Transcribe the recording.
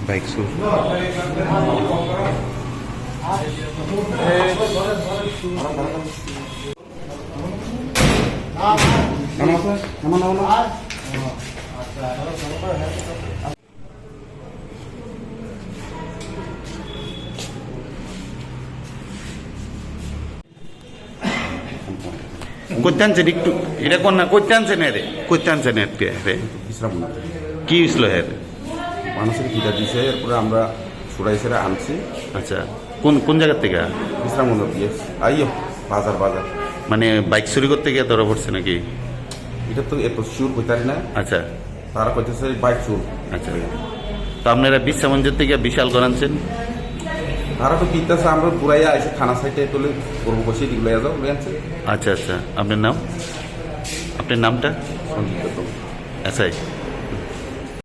Bike shoot করতে আনছেন একটু এটা কোন না করতে আনছেন রে করতে আনছেন রে কি হয়েছিল হ্যাঁ মানুষের খিদা দিছে এরপরে আমরা ছড়াই ছেড়ে আনছি। আচ্ছা কোন কোন জায়গার থেকে বিশ্রামগঞ্জ দিয়ে আইও বাজার বাজার মানে বাইক চুরি করতে গিয়ে ধরা পড়ছে নাকি? এটা তো এত শিওর কইতারি না। আচ্ছা তারা কইতেছে বাইক চুর। আচ্ছা তো আপনারা বিশ্রামঞ্জের থেকে বিশাল করাচ্ছেন তারা তো কিনতেছে আমরা পুরাইয়া এসে থানা সাইডে তুলে করবো বসে দিকে লইয়া যাও লইয়াছে। আচ্ছা আচ্ছা আপনার নাম আপনার নামটা সঞ্জিত আচ্ছা